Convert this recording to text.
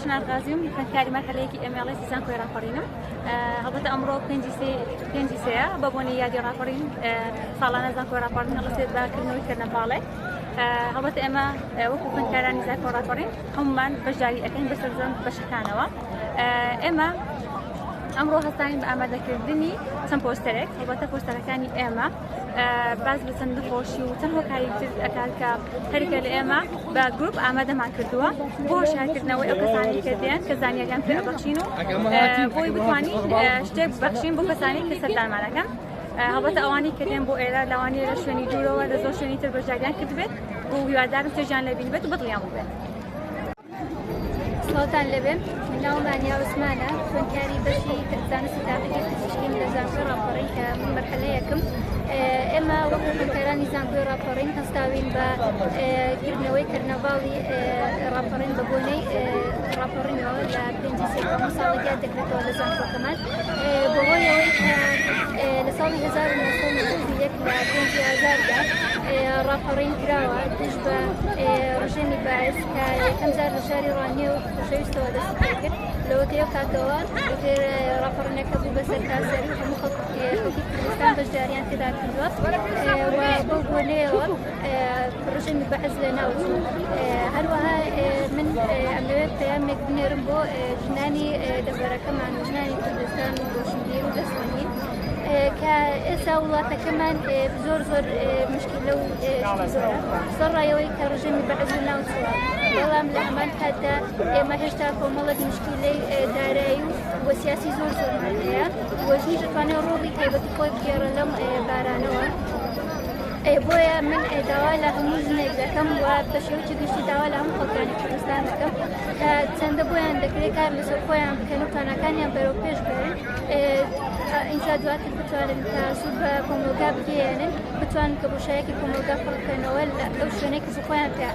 چنار غازیم فنکاری مرحلەیەکی ئەمێڵی دیزان کۆی راپەڕینم هەڵبەتە ئەمڕۆ پێنجی سەیە بە بۆنی یادی راپەڕین ساڵانە زان کۆی راپەڕین هەڵەسێت باکردنەوەی کردنەپاڵێ هەڵبەتە ئێمە وەکو فنکارانی زان کۆی راپەڕین هەمومان بەشداری ئەەکەین بەسەر بەشەکانەوە ئێمە ئەمڕۆ هەستانین بە ئامادەکردنی چەند پۆستەرێک هەڵبەتە پۆستەرەکانی ئێمە باز بە چەند خۆشی و چەند هۆکاری تر ئەکات کە هەرێکە لە ئێمە بە گروپ ئامادەمان کردووە بۆ شارکردنەوەی ئەو کەسانی کە دێن کە زانیاریان پێ ئەبەخشین و بۆی بتوانین شتێک ببەخشین بۆ کەسانی کە سەردانمانەکەن هەڵبەتە ئەوانی کە دێن بۆ ئێرە لەوانەیە لە شوێنی دوورەوە لە زۆر شوێنی تر بەشداریان کردبێت بۆ هیوادارم توێژیان لەبین بێت و بەدڵیان ببێت. سڵاتان لەبێ ناومانیا عوسمانە خوێندکاری بەشی زانستی تاقیقی پزیشکیم لە زانکۆی راپەڕین کە من مەرحەلەیەکم ئێمە وەکو خوێندکارانی زانکۆی راپەڕین هەستاوین بە گرتنەوەی کەرنەڤاڵی راپەڕین بە بۆنەی راپەڕینەوە لە پێنجی سێکەم ساڵێکیا دەکرێتەوە لە زانکۆکەمان بەهۆی ئەوەی کە لە ساڵی 1991 لە پێنجی ئازاردا راپەڕین کراوە دژ بە ڕژێمی باعث کە یەکەم جار لە شاری ڕانیە و خۆشەویستەوە دەست پێ کرد لەوەتەیە کاتەوە تر راپەڕینەکە بوو بەسەر تاسەری هەموو خەڵکی کوردستان بەشداریان تێدا کردووە و بەو بۆنەیەوە ڕژێمی بەعز لە ناوچوو هەروەها من ئەمەوێت پەیامێک بنێرم بۆ ژنانی دەبەرەکەمان و ژنانی کوردستان و ڕۆشنبیر و دەستمەندی کە ئێستا وڵاتەکەمان زۆر مشکلە و سەرڕایەوەی کە ڕژێمی بەعز لە ناوچووە بەڵام لە هەمان کاتدا ئێمە هێشتا کۆمەڵێک مشکلەی دارایی و سیاسی زۆر هەیە وەژنیش دەتوانێت ڕۆڵی تایبەتی خۆی بگێڕێت لەم بارانەوە بۆیە من داوا لە هەموو ژنێک دەکەم و بە شێوەیەکی گشتی داوا لە هەموو خەڵکانی کوردستان دەکەم کە چەندە بۆیان دەکرێت کار لەسەر خۆیان بکەن و پلانەکانیان بەرەو پێش بێن ئینجا دواتر بتوانن کە سوود بە کۆمەلگا بگەێنن بتوانن کە بۆشایەکی کۆمەلگا پڕبکەنەوە لەو شوێنەی کە خۆیان پێ